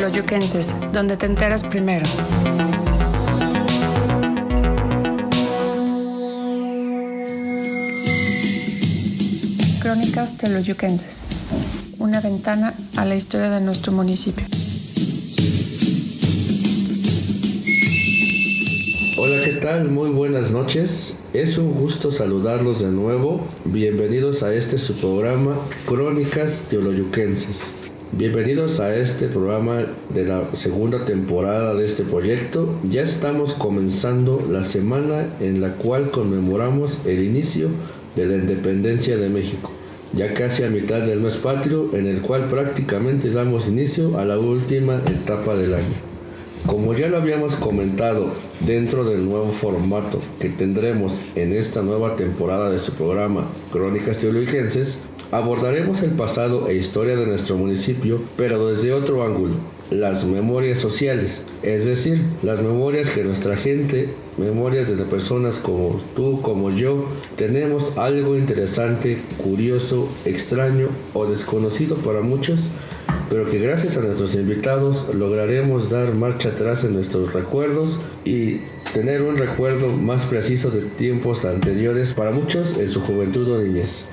Teoloyuquenses, donde te enteras primero. Crónicas Teoloyuquenses, una ventana a la historia de nuestro municipio. Hola, ¿qué tal? Muy buenas noches. Es un gusto saludarlos de nuevo. Bienvenidos a su programa Crónicas Teoloyuquenses. Bienvenidos a este programa de la segunda temporada de este proyecto. Ya estamos comenzando la semana en la cual conmemoramos el inicio de la independencia de México, ya casi a mitad del mes patrio, en el cual prácticamente damos inicio a la última etapa del año. Como ya lo habíamos comentado dentro del nuevo formato que tendremos en esta nueva temporada de su programa Crónicas Teoloyuquenses, abordaremos el pasado e historia de nuestro municipio, pero desde otro ángulo, las memorias sociales, es decir, las memorias que nuestra gente, memorias de las personas como tú, como yo, tenemos algo interesante, curioso, extraño o desconocido para muchos, pero que gracias a nuestros invitados lograremos dar marcha atrás en nuestros recuerdos y tener un recuerdo más preciso de tiempos anteriores para muchos en su juventud o niñez.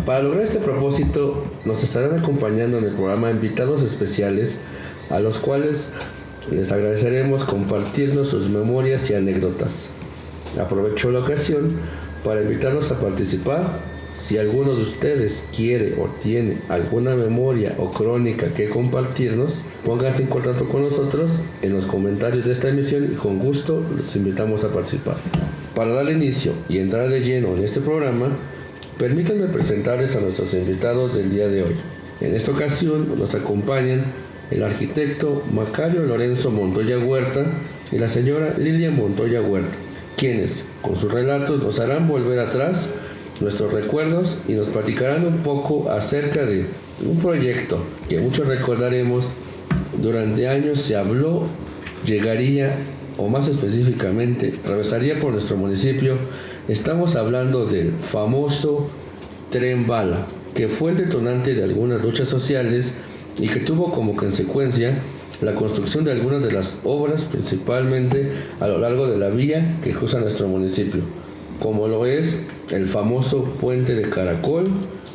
Para lograr este propósito nos estarán acompañando en el programa invitados especiales a los cuales les agradeceremos compartirnos sus memorias y anécdotas. Aprovecho la ocasión para invitarlos a participar. Si alguno de ustedes quiere o tiene alguna memoria o crónica que compartirnos, pónganse en contacto con nosotros en los comentarios de esta emisión y con gusto los invitamos a participar. Para dar inicio y entrar de lleno en este programa, permítanme presentarles a nuestros invitados del día de hoy. En esta ocasión nos acompañan el arquitecto Macario Lorenzo Montoya Huerta y la señora Lilia Montoya Huerta, quienes con sus relatos nos harán volver atrás nuestros recuerdos y nos platicarán un poco acerca de un proyecto que muchos recordaremos. Durante años se habló, llegaría, o más específicamente, atravesaría por nuestro municipio. Estamos hablando del famoso Tren Bala, que fue el detonante de algunas luchas sociales y que tuvo como consecuencia la construcción de algunas de las obras, principalmente a lo largo de la vía que cruza nuestro municipio, como lo es el famoso puente de Caracol,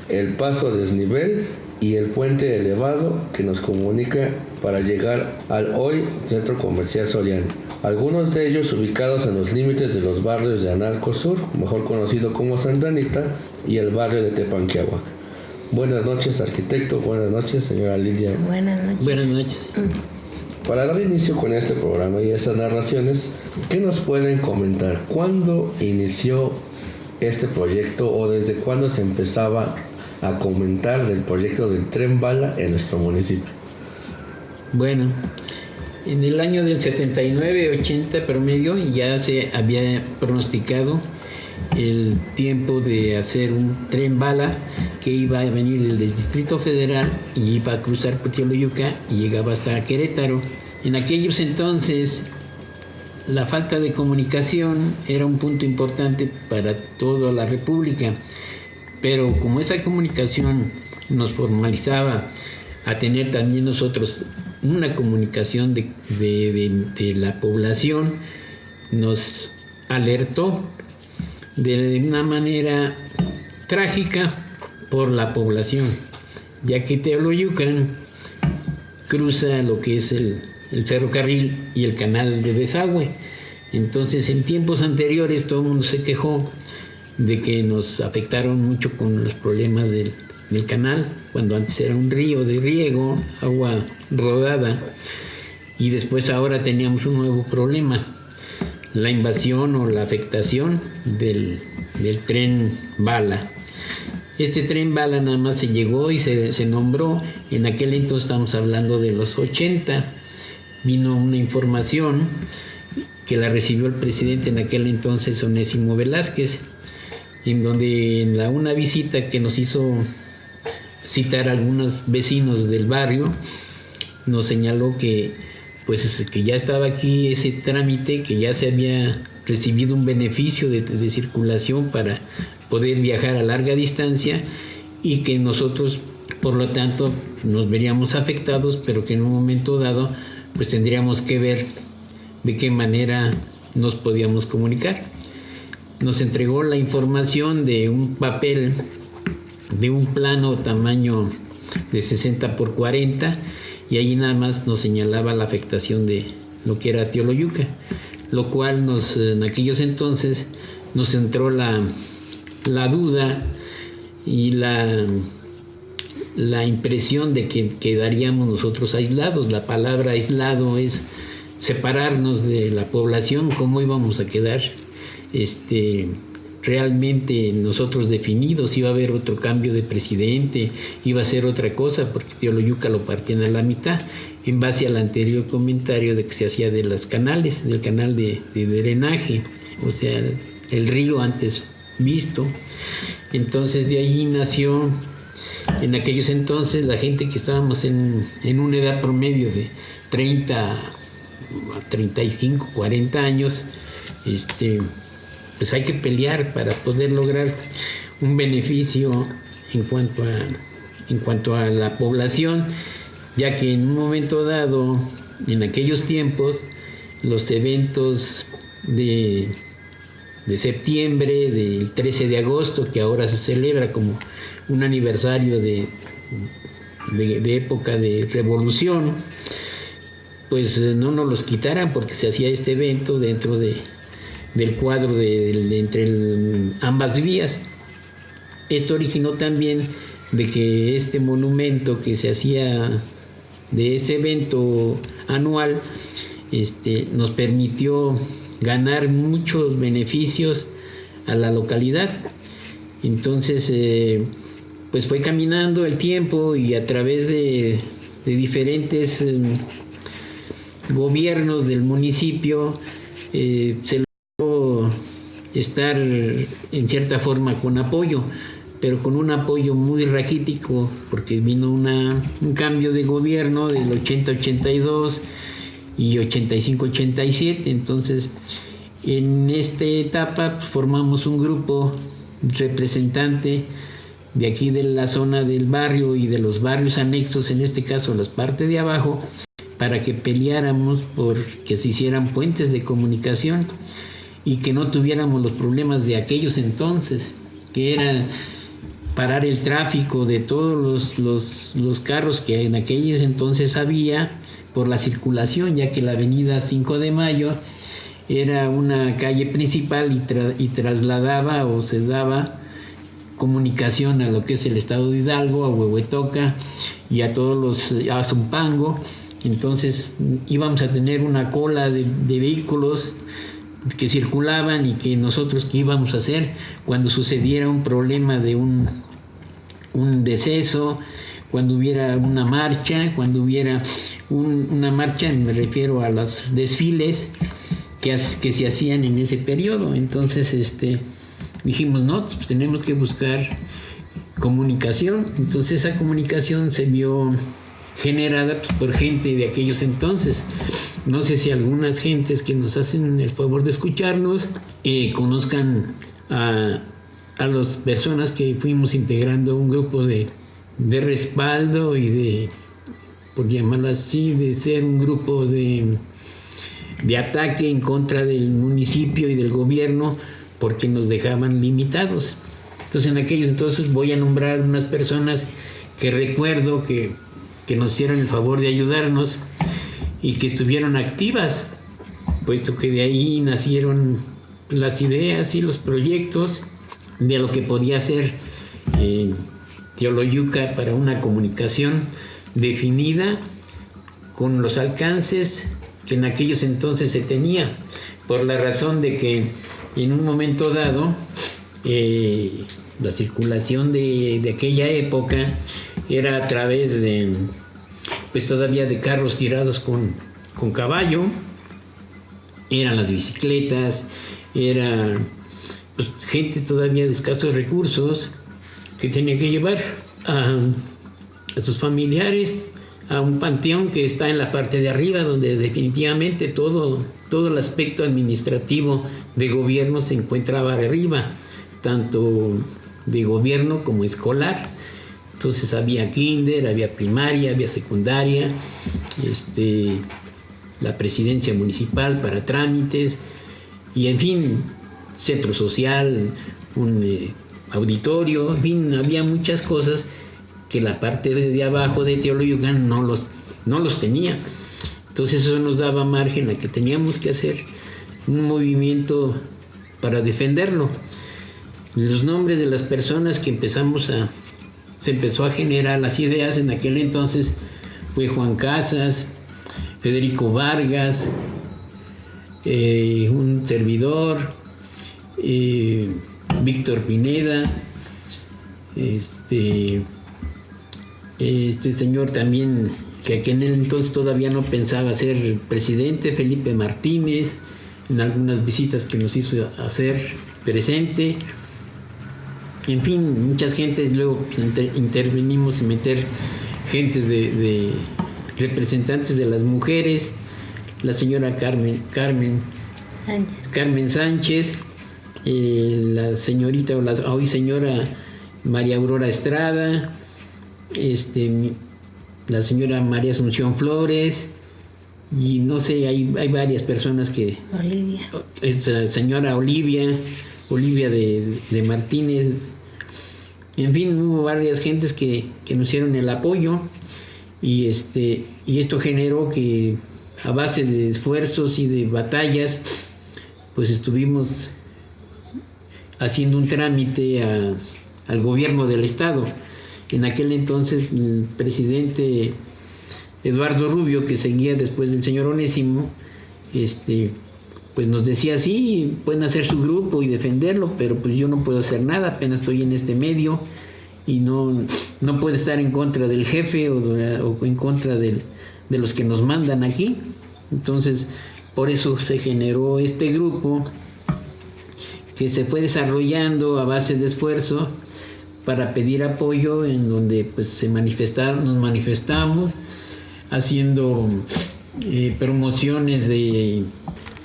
el paso a desnivel y el puente elevado que nos comunica para llegar al hoy Centro Comercial Soriano. Algunos de ellos ubicados en los límites de los barrios de Analco Sur, mejor conocido como Santa Anita, y el barrio de Tepanquiahuac. Buenas noches, arquitecto. Buenas noches, señora Lilia. Buenas noches. Buenas noches. Para dar inicio con este programa y estas narraciones, ¿qué nos pueden comentar? ¿Cuándo inició este proyecto o desde cuándo se empezaba a comentar del proyecto del Tren Bala en nuestro municipio? Bueno, en el año del 79-80 promedio ya se había pronosticado el tiempo de hacer un tren bala que iba a venir del Distrito Federal y iba a cruzar por Teoloyuca y llegaba hasta Querétaro. En aquellos entonces la falta de comunicación era un punto importante para toda la República, pero como esa comunicación nos formalizaba a tener también nosotros una comunicación de la población, nos alertó de una manera trágica por la población, ya que Teoloyucan cruza lo que es el ferrocarril y el canal de desagüe. Entonces, en tiempos anteriores todo el mundo se quejó de que nos afectaron mucho con los problemas del canal, cuando antes era un río de riego, agua rodada, y después ahora teníamos un nuevo problema, la invasión o la afectación del tren bala. Este tren bala nada más se llegó y se nombró, en aquel entonces estamos hablando de los 80, vino una información que la recibió el presidente en aquel entonces, Onésimo Velázquez, en donde en una visita que nos hizo citar a algunos vecinos del barrio, nos señaló que ya estaba aquí ese trámite, que ya se había recibido un beneficio de circulación para poder viajar a larga distancia y que nosotros Por lo tanto, nos veríamos afectados, pero que en un momento dado pues tendríamos que ver de qué manera nos podíamos comunicar. Nos entregó la información de un papel de un plano tamaño de 60 por 40 y allí nada más nos señalaba la afectación de lo que era Teoloyuca, lo cual en aquellos entonces nos entró la duda y la impresión de que quedaríamos nosotros aislados. La palabra aislado es separarnos de la población. ¿Cómo íbamos a quedar realmente nosotros definidos? Iba a haber otro cambio de presidente, iba a ser otra cosa, porque Teoloyuca lo partían a la mitad, en base al anterior comentario de que se hacía de los canales, del canal de drenaje, o sea, el río antes visto. Entonces de ahí nació, en aquellos entonces, la gente que estábamos en una edad promedio de 30 a 35, 40 años, pues hay que pelear para poder lograr un beneficio en cuanto a la población, ya que en un momento dado, en aquellos tiempos, los eventos de septiembre, del 13 de agosto, que ahora se celebra como un aniversario de época de revolución, pues no nos los quitaran, porque se hacía este evento dentro del cuadro entre ambas vías. Esto originó también de que este monumento que se hacía de ese evento anual nos permitió ganar muchos beneficios a la localidad. Entonces pues fue caminando el tiempo y a través de diferentes gobiernos del municipio se logró estar en cierta forma con apoyo, pero con un apoyo muy raquítico, porque vino un cambio de gobierno del 80-82 y 85-87. Entonces, en esta etapa pues, formamos un grupo representante de aquí de la zona del barrio y de los barrios anexos, en este caso las partes de abajo, para que peleáramos por que se hicieran puentes de comunicación y que no tuviéramos los problemas de aquellos entonces, que era parar el tráfico de todos los carros que en aquellos entonces había por la circulación, ya que la avenida 5 de Mayo era una calle principal y trasladaba o se daba comunicación a lo que es el estado de Hidalgo, a Huehuetoca y a a Zumpango. Entonces íbamos a tener una cola de vehículos que circulaban y que nosotros qué íbamos a hacer cuando sucediera un problema de un deceso, cuando hubiera una marcha, una marcha, me refiero a los desfiles que se hacían en ese periodo. Entonces dijimos, no, pues tenemos que buscar comunicación. Entonces esa comunicación se vio generada pues, por gente de aquellos entonces. No sé si algunas gentes que nos hacen el favor de escucharnos conozcan a las personas que fuimos integrando un grupo de respaldo y por llamarlo así, de ser un grupo de ataque en contra del municipio y del gobierno, porque nos dejaban limitados. Entonces en aquellos entonces voy a nombrar unas personas que recuerdo que nos hicieron el favor de ayudarnos y que estuvieron activas, puesto que de ahí nacieron las ideas y los proyectos de lo que podía ser Teoloyuca para una comunicación definida con los alcances que en aquellos entonces se tenía, por la razón de que en un momento dado la circulación de aquella época era a través de, pues todavía de carros tirados con caballo, eran las bicicletas, era pues, gente todavía de escasos recursos que tenía que llevar a sus familiares a un panteón que está en la parte de arriba, donde definitivamente todo el aspecto administrativo de gobierno se encontraba arriba, tanto de gobierno como escolar. Entonces había kinder, había primaria, había secundaria, la presidencia municipal para trámites y en fin, centro social, un auditorio, en fin, había muchas cosas que la parte de abajo de Teoloyucan no los tenía. Entonces eso nos daba margen a que teníamos que hacer un movimiento para defenderlo. Los nombres de las personas que se empezó a generar las ideas en aquel entonces fue Juan Casas, Federico Vargas, un servidor, Víctor Pineda, este señor también, que aquel entonces todavía no pensaba ser presidente, Felipe Martínez, en algunas visitas que nos hizo hacer presente. En fin, muchas gentes, luego intervenimos en meter gentes de representantes de las mujeres, la señora Carmen Sánchez, la señorita o la hoy señora María Aurora Estrada, la señora María Asunción Flores, y no sé, hay varias personas que... Olivia. Esa señora Olivia de Martínez. En fin, hubo varias gentes que nos hicieron el apoyo y esto generó que a base de esfuerzos y de batallas pues estuvimos haciendo un trámite al gobierno del estado. En aquel entonces el presidente Eduardo Rubio, que seguía después del señor Onésimo, pues nos decía, sí, pueden hacer su grupo y defenderlo, pero pues yo no puedo hacer nada, apenas estoy en este medio y no puedo estar en contra del jefe o en contra de los que nos mandan aquí. Entonces, por eso se generó este grupo que se fue desarrollando a base de esfuerzo para pedir apoyo, en donde pues nos manifestamos haciendo promociones de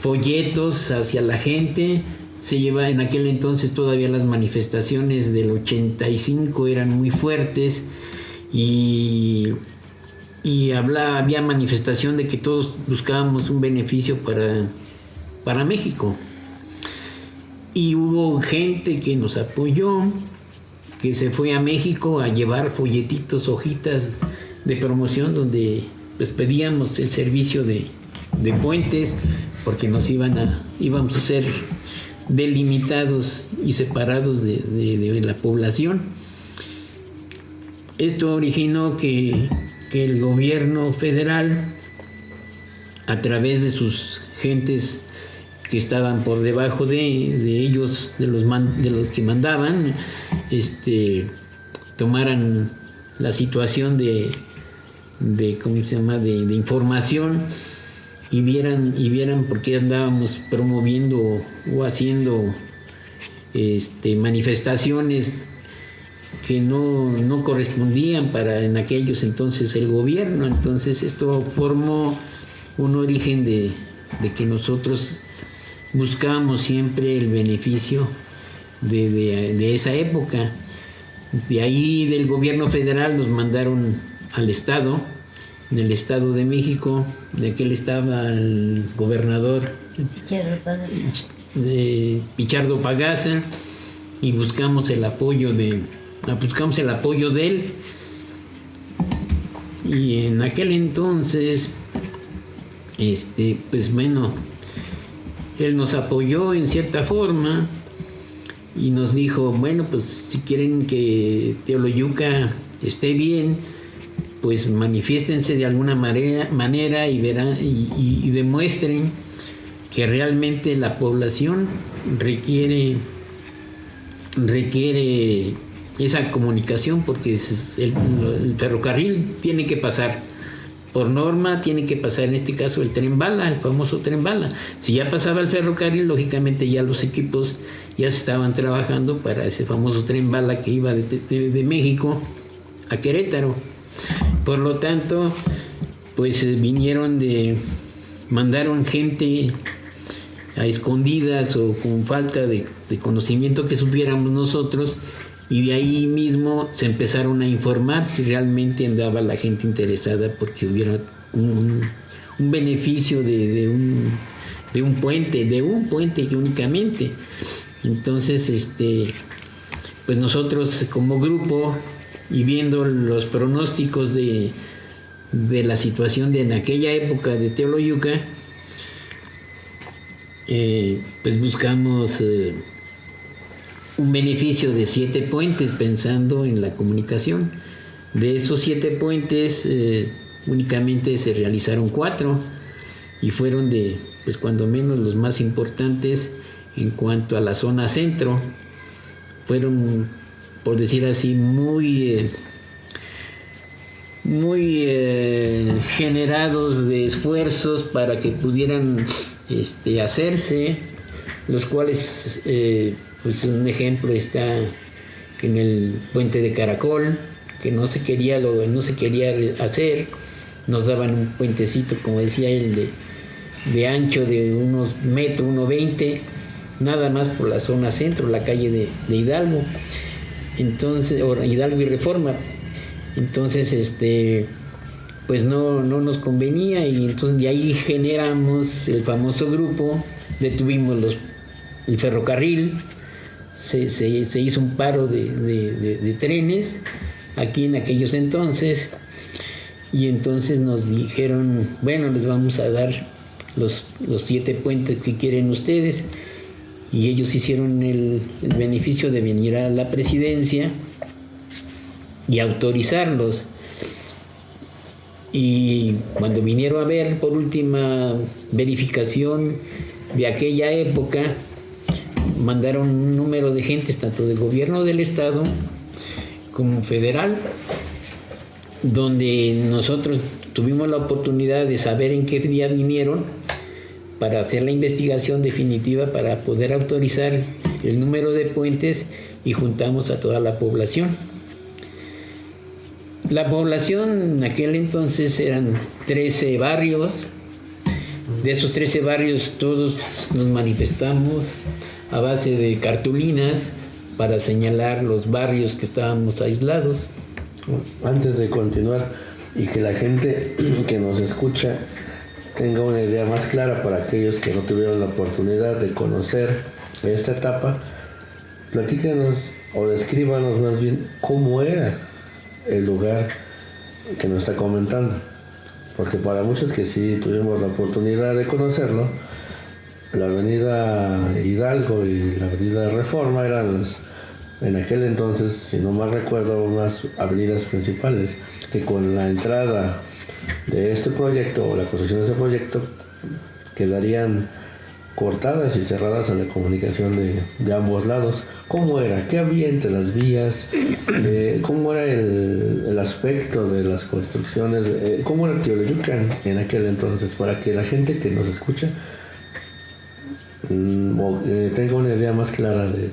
folletos hacia la gente. Se lleva en aquel entonces todavía las manifestaciones del 85 eran muy fuertes y había manifestación de que todos buscábamos un beneficio para México. Y hubo gente que nos apoyó, que se fue a México a llevar folletitos, hojitas de promoción donde pues pedíamos el servicio de puentes, porque íbamos a ser delimitados y separados de la población. Esto originó que el gobierno federal, a través de sus gentes que estaban por debajo de ellos, de los que mandaban, tomaran la situación de información y vieran por qué andábamos promoviendo o haciendo manifestaciones que no correspondían para en aquellos entonces el gobierno. Entonces esto formó un origen de que nosotros buscábamos siempre el beneficio de esa época. De ahí del gobierno federal nos mandaron al estado, en el Estado de México. De aquel estaba el gobernador Pichardo Pagaza, y buscamos el apoyo de él. Y en aquel entonces pues bueno, él nos apoyó en cierta forma y nos dijo, bueno, pues si quieren que Teoloyuca esté bien, pues manifiéstense de alguna manera y verán y demuestren que realmente la población requiere esa comunicación, porque el ferrocarril tiene que pasar. Por norma tiene que pasar, en este caso, el tren bala, el famoso tren bala. Si ya pasaba el ferrocarril, lógicamente ya los equipos ya se estaban trabajando para ese famoso tren bala que iba de México a Querétaro. Por lo tanto, pues mandaron gente a escondidas o con falta de conocimiento que supiéramos nosotros, y de ahí mismo se empezaron a informar si realmente andaba la gente interesada porque hubiera un beneficio de un puente únicamente. Entonces, pues nosotros como grupo, y viendo los pronósticos de la situación en aquella época de Teoloyuca, pues buscamos un beneficio de 7 puentes pensando en la comunicación. De esos 7 puentes únicamente se realizaron 4 y fueron pues cuando menos los más importantes en cuanto a la zona centro. Fueron, por decir así, muy generados de esfuerzos para que pudieran hacerse, los cuales, pues un ejemplo está en el puente de Caracol, que no se quería hacer. Nos daban un puentecito, como decía él, de ancho de unos metros, 1.20, nada más por la zona centro, la calle de Hidalgo. Entonces, Hidalgo y Reforma. Entonces, pues no nos convenía, y entonces de ahí generamos el famoso grupo, detuvimos el ferrocarril, se hizo un paro de trenes aquí en aquellos entonces, y entonces nos dijeron, bueno, les vamos a dar los 7 puentes que quieren ustedes, y ellos hicieron el beneficio de venir a la presidencia y autorizarlos. Y cuando vinieron a ver por última verificación de aquella época, mandaron un número de gentes, tanto del gobierno del estado como federal, donde nosotros tuvimos la oportunidad de saber en qué día vinieron para hacer la investigación definitiva para poder autorizar el número de puentes, y juntamos a toda la población. La población en aquel entonces eran 13 barrios. De esos 13 barrios todos nos manifestamos a base de cartulinas para señalar los barrios que estábamos aislados. Antes de continuar y que la gente que nos escucha tenga una idea más clara, para aquellos que no tuvieron la oportunidad de conocer esta etapa, platícanos o descríbanos más bien cómo era el lugar que nos está comentando, porque para muchos que sí tuvimos la oportunidad de conocerlo, la avenida Hidalgo y la avenida Reforma eran en aquel entonces, si no mal recuerdo, unas avenidas principales que con la entrada de este proyecto o la construcción de este proyecto quedarían cortadas y cerradas a la comunicación de ambos lados. ¿Cómo era? ¿Qué había entre las vías? ¿Cómo era el aspecto de las construcciones? ¿Cómo era Teoloyucan en aquel entonces? Para que la gente que nos escucha tenga una idea más clara de...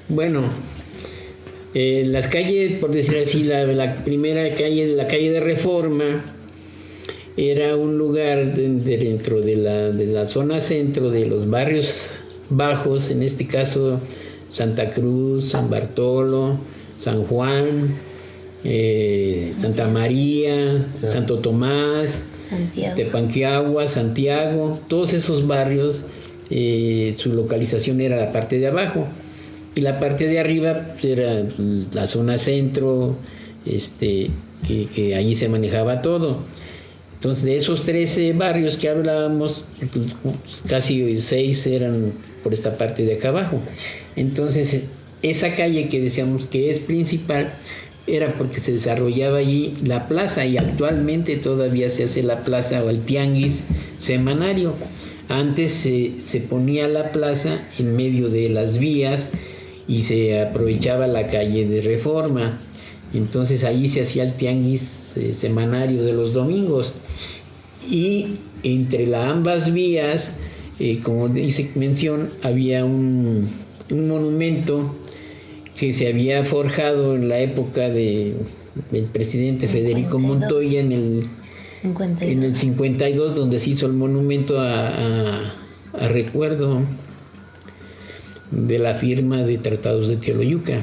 Bueno, las calles, por decir así, la primera calle, la calle de Reforma, era un lugar dentro de la zona centro de los barrios bajos, en este caso Santa Cruz, San Bartolo, San Juan, Santa María, Santo Tomás, Santiago. Tepanquiagua, Santiago, todos esos barrios, su localización era la parte de abajo, y la parte de arriba pues, era la zona centro, que allí se manejaba todo. Entonces, de esos 13 barrios que hablábamos, casi 6 eran por esta parte de acá abajo. Entonces, esa calle que decíamos que es principal era porque se desarrollaba allí la plaza, y actualmente todavía se hace la plaza o el tianguis semanario. Antes se ponía la plaza en medio de las vías y se aprovechaba la calle de Reforma. Entonces ahí se hacía el tianguis semanario de los domingos, y entre ambas vías, como dice mención, había un monumento que se había forjado en la época del presidente Federico Montoya en el 52, donde se hizo el monumento a recuerdo de la firma de Tratados de Teoloyuca.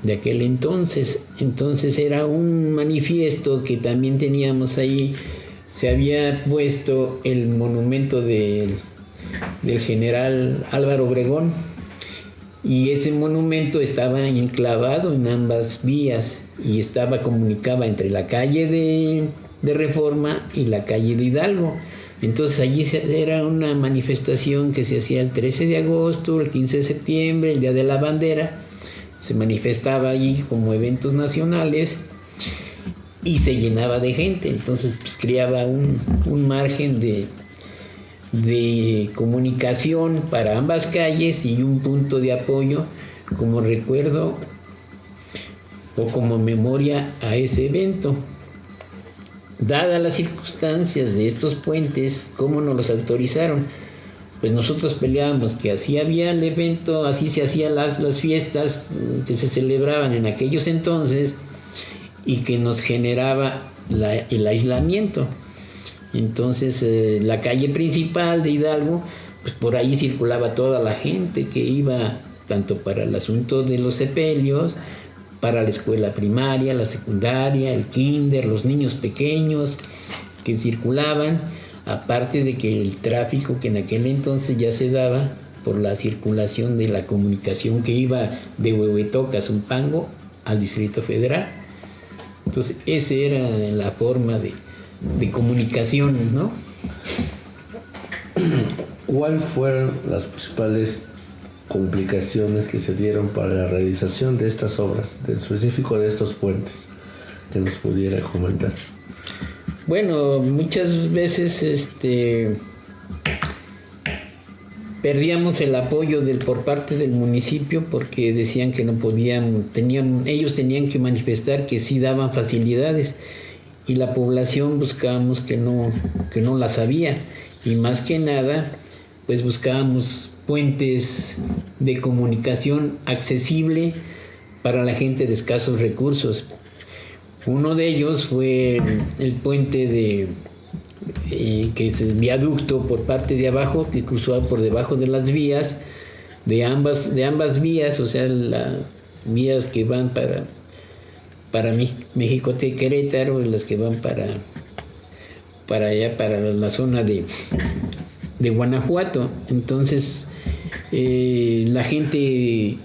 de aquel entonces. Entonces era un manifiesto que también teníamos ahí. Se había puesto el monumento del general Álvaro Obregón, y ese monumento estaba enclavado en ambas vías y comunicaba entre la calle de Reforma y la calle de Hidalgo. Entonces allí era una manifestación que se hacía el 13 de agosto, el 15 de septiembre, el Día de la Bandera. Se manifestaba allí como eventos nacionales y se llenaba de gente. Entonces pues creaba un margen de comunicación para ambas calles y un punto de apoyo como recuerdo o como memoria a ese evento. Dadas las circunstancias de estos puentes, ¿cómo nos los autorizaron? Pues nosotros peleábamos que así había el evento, así se hacían las fiestas que se celebraban en aquellos entonces y que nos generaba el aislamiento. Entonces la calle principal de Hidalgo, pues por ahí circulaba toda la gente que iba tanto para el asunto de los sepelios, para la escuela primaria, la secundaria, el kinder, los niños pequeños que circulaban, aparte de que el tráfico que en aquel entonces ya se daba por la circulación de la comunicación que iba de Huehuetoca, Zumpango al Distrito Federal. Entonces esa era la forma de comunicación, ¿no? ¿Cuáles fueron las principales complicaciones que se dieron para la realización de estas obras, en específico de estos puentes, que nos pudiera comentar? Bueno, muchas veces perdíamos el apoyo por parte del municipio porque decían que no podían, ellos tenían que manifestar que sí daban facilidades y la población buscábamos que no las había, y más que nada pues buscábamos puentes de comunicación accesible para la gente de escasos recursos. Uno de ellos fue el puente que es el viaducto por parte de abajo, que cruzaba por debajo de las vías, de ambas vías, o sea, las vías que van para México Querétaro y las que van para allá, para la zona de Guanajuato. Entonces, la gente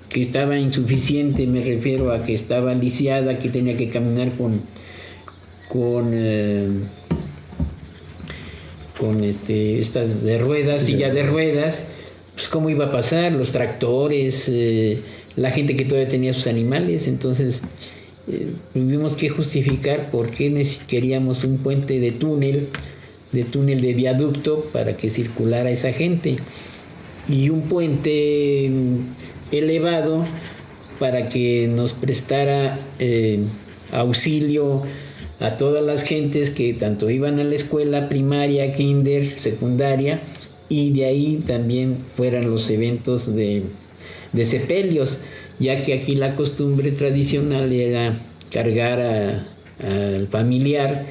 que estaba insuficiente, me refiero a que estaba lisiada, que tenía que caminar con estas de ruedas, silla de ruedas, pues cómo iba a pasar, los tractores, la gente que todavía tenía sus animales. Entonces tuvimos que justificar por qué queríamos un puente de túnel de viaducto para que circulara esa gente, y un puente elevado para que nos prestara auxilio a todas las gentes que tanto iban a la escuela primaria, kinder, secundaria, y de ahí también fueran los eventos de sepelios, ya que aquí la costumbre tradicional era cargar al familiar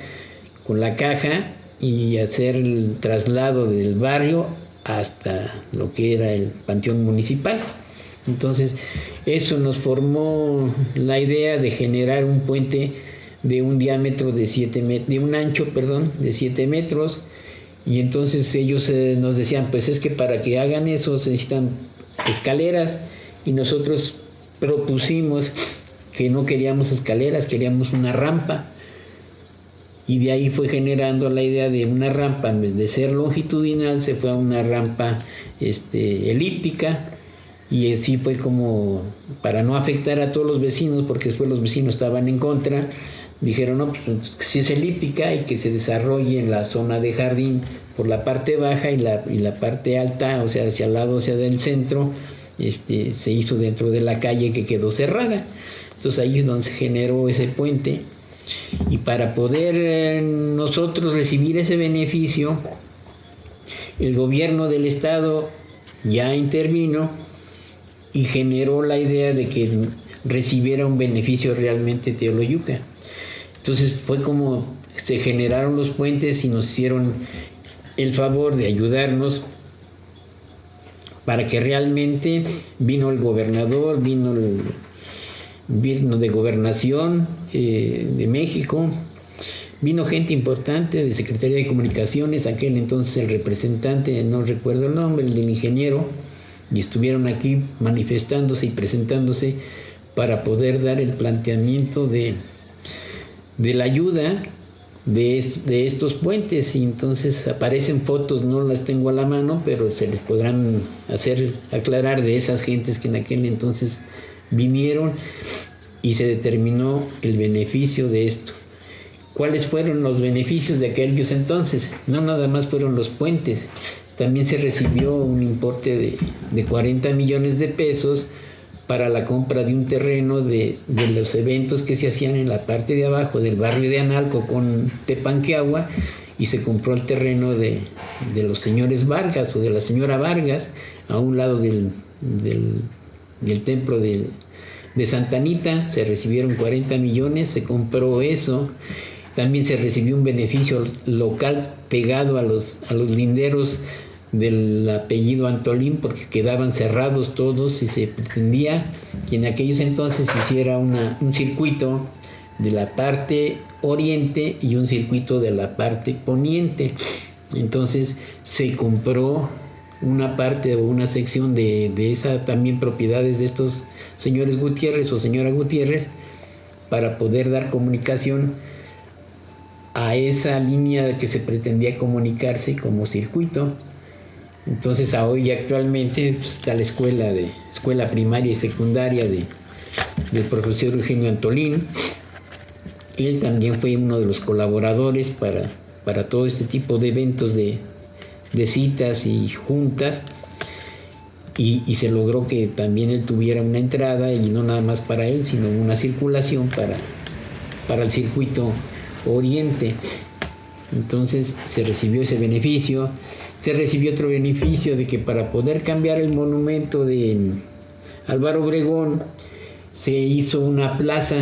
con la caja y hacer el traslado del barrio hasta lo que era el panteón municipal. Entonces eso nos formó la idea de generar un puente de un diámetro de un ancho de 7 metros, y entonces ellos nos decían, pues es que para que hagan eso se necesitan escaleras, y nosotros propusimos que no queríamos escaleras, queríamos una rampa, y de ahí fue generando la idea de una rampa, en vez de ser longitudinal se fue a una rampa elíptica, y así fue como, para no afectar a todos los vecinos, porque después los vecinos estaban en contra, dijeron, no, pues si es elíptica y que se desarrolle en la zona de jardín por la parte baja y la parte alta, o sea, hacia el lado, hacia el centro, se hizo dentro de la calle que quedó cerrada. Entonces ahí es donde se generó ese puente, y para poder nosotros recibir ese beneficio, el gobierno del estado ya intervino y generó la idea de que recibiera un beneficio realmente Teoloyuca. Entonces fue como se generaron los puentes y nos hicieron el favor de ayudarnos para que realmente vino el gobernador, vino vino de Gobernación de México, vino gente importante de Secretaría de Comunicaciones, aquel entonces el representante, no recuerdo el nombre, el del ingeniero, y estuvieron aquí manifestándose y presentándose para poder dar el planteamiento de la ayuda de estos puentes. Y entonces aparecen fotos, no las tengo a la mano, pero se les podrán hacer aclarar de esas gentes que en aquel entonces vinieron, y se determinó el beneficio de esto. ¿Cuáles fueron los beneficios de aquellos entonces? No nada más fueron los puentes, también se recibió un importe de 40 millones de pesos para la compra de un terreno de los eventos que se hacían en la parte de abajo del barrio de Analco con Tepanqueagua, y se compró el terreno de los señores Vargas o de la señora Vargas a un lado del templo de Santa Anita. Se recibieron 40 millones, se compró eso. También se recibió un beneficio local pegado a los linderos del apellido Antolín, porque quedaban cerrados todos y se pretendía que en aquellos entonces se hiciera un circuito de la parte oriente y un circuito de la parte poniente. Entonces se compró una parte o una sección de esa también propiedades de estos señores Gutiérrez o señora Gutiérrez, para poder dar comunicación a esa línea que se pretendía comunicarse como circuito. Entonces hoy actualmente pues, está la escuela primaria y secundaria del profesor Eugenio Antolín. Él también fue uno de los colaboradores para todo este tipo de eventos de citas y juntas, y se logró que también él tuviera una entrada, y no nada más para él, sino una circulación para el circuito oriente. Entonces se recibió ese beneficio. Se recibió otro beneficio de que para poder cambiar el monumento de Álvaro Obregón se hizo una plaza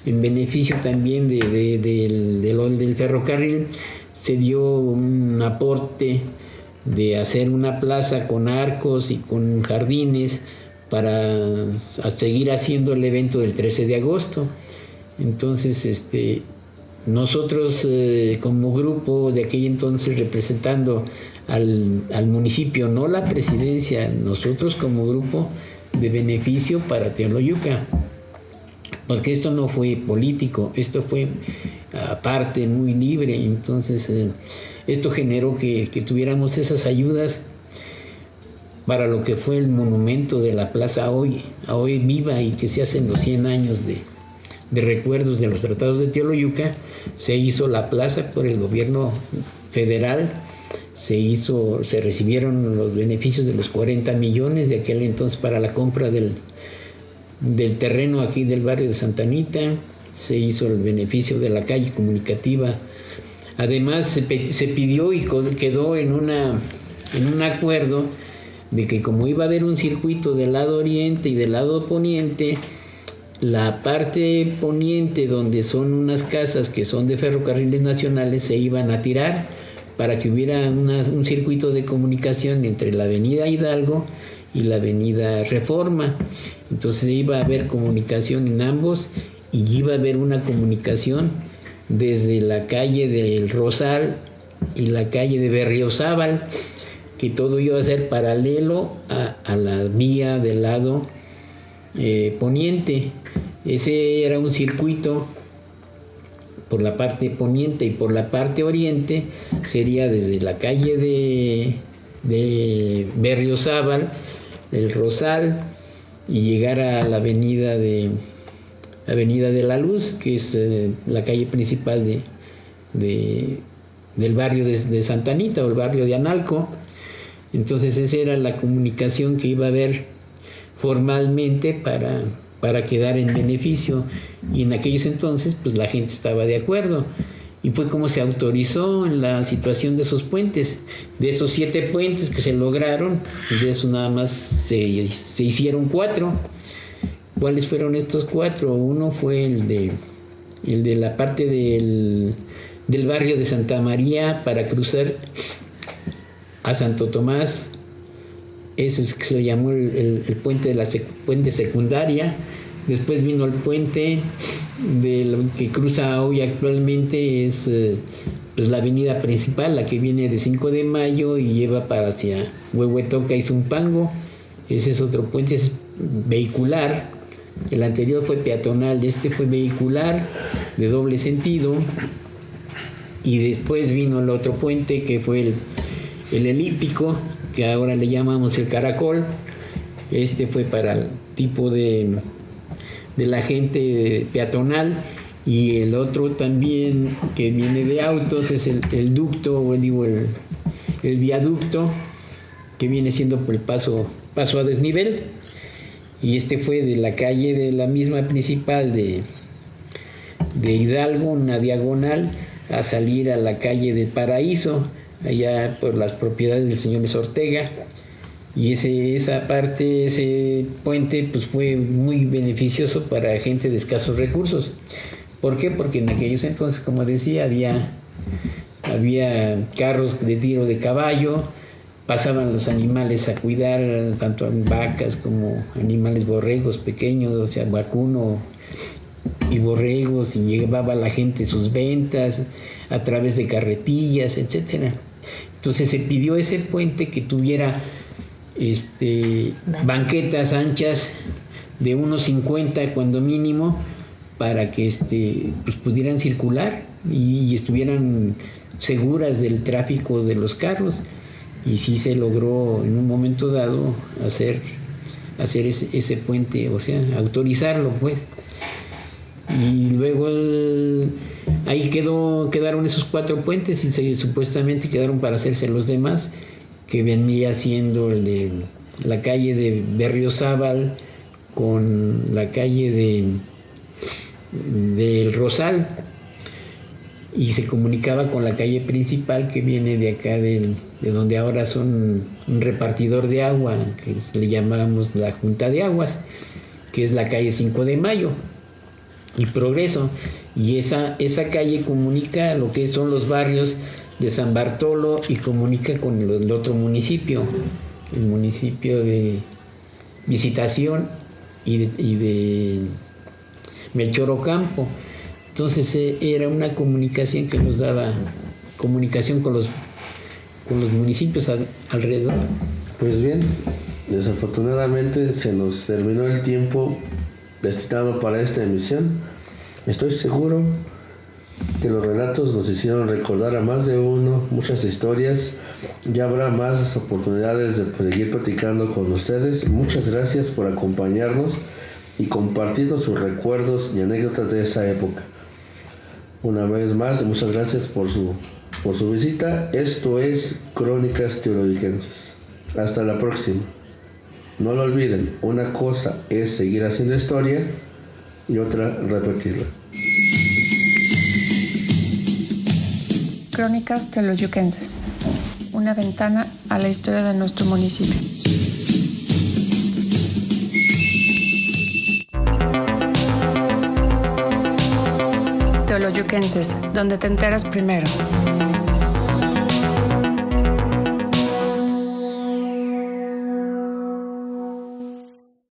en beneficio también del ferrocarril. Se dio un aporte de hacer una plaza con arcos y con jardines para seguir haciendo el evento del 13 de agosto. Entonces, nosotros como grupo de aquel entonces, representando al municipio, no la presidencia, nosotros como grupo de beneficio para Teoloyuca, porque esto no fue político, esto fue aparte, muy libre. Entonces esto generó que tuviéramos esas ayudas para lo que fue el monumento de la plaza hoy viva, y que se hacen los 100 años de recuerdos de los tratados de Teoloyuca. Se hizo la plaza por el gobierno federal, se recibieron los beneficios de los 40 millones de aquel entonces para la compra del terreno aquí del barrio de Santa Anita. Se hizo el beneficio de la calle comunicativa. Además se pidió y quedó en un acuerdo de que, como iba a haber un circuito del lado oriente y del lado poniente, la parte poniente, donde son unas casas que son de Ferrocarriles Nacionales, se iban a tirar para que hubiera un circuito de comunicación entre la avenida Hidalgo y la avenida Reforma. Entonces iba a haber comunicación en ambos, y iba a haber una comunicación desde la calle del Rosal y la calle de Berriozábal, que todo iba a ser paralelo a la vía del lado poniente. Ese era un circuito por la parte poniente, y por la parte oriente sería desde la calle de Berriozábal, el Rosal, y llegar a la avenida de la Luz, que es la calle principal del barrio de Santa Anita o el barrio de Analco. Entonces esa era la comunicación que iba a haber formalmente para quedar en beneficio, y en aquellos entonces pues la gente estaba de acuerdo, y fue como se autorizó en la situación de esos puentes. De esos 7 puentes que se lograron, de eso nada más se hicieron 4. ¿Cuáles fueron estos 4? Uno fue el de la parte del barrio de Santa María para cruzar a Santo Tomás. Ese es que se le llamó el puente de la puente secundaria. Después vino el puente de lo que cruza hoy actualmente, es pues la avenida principal, la que viene de 5 de Mayo y lleva para hacia Huehuetoca y Zumpango. Ese es otro puente, es vehicular. El anterior fue peatonal, este fue vehicular de doble sentido. Y después vino el otro puente que fue el elíptico, que ahora le llamamos el caracol. Este fue para el tipo de la gente peatonal, y el otro también que viene de autos es el ducto, o digo el viaducto, que viene siendo por el paso a desnivel. Y este fue de la calle de la misma principal de Hidalgo, una diagonal, a salir a la calle del Paraíso, allá por las propiedades del señor Ortega. Y ese puente pues fue muy beneficioso para gente de escasos recursos. ¿Por qué? Porque en aquellos entonces, como decía, había carros de tiro de caballo, pasaban los animales a cuidar, tanto vacas como animales borregos pequeños, o sea, vacuno y borregos, y llevaba la gente sus ventas a través de carretillas, etcétera. Entonces se pidió ese puente que tuviera banquetas anchas de 1.50 cuando mínimo, para que pues pudieran circular y estuvieran seguras del tráfico de los carros. Y sí se logró en un momento dado hacer ese puente, o sea, autorizarlo pues. Y luego ahí quedaron esos 4 puentes, y supuestamente quedaron para hacerse los demás, que venía siendo el de la calle de Berriozábal con la calle del Rosal, y se comunicaba con la calle principal que viene de acá de donde ahora son un repartidor de agua, que le llamamos la Junta de Aguas, que es la calle 5 de Mayo y Progreso. Y esa calle comunica lo que son los barrios de San Bartolo y comunica con el otro municipio, el municipio de Visitación y de Melchor Ocampo. Entonces era una comunicación que nos daba comunicación con los municipios alrededor. Pues bien, desafortunadamente se nos terminó el tiempo destinado para esta emisión. Estoy seguro que los relatos nos hicieron recordar a más de uno muchas historias. Ya habrá más oportunidades de seguir platicando con ustedes. Muchas gracias por acompañarnos y compartirnos sus recuerdos y anécdotas de esa época. Una vez más, muchas gracias por su visita. Esto es Crónicas Teologiquenses. Hasta la próxima. No lo olviden, una cosa es seguir haciendo historia y otra repetirla. Crónicas Teologiquenses. Una ventana a la historia de nuestro municipio. Teologiquenses, donde te enteras primero.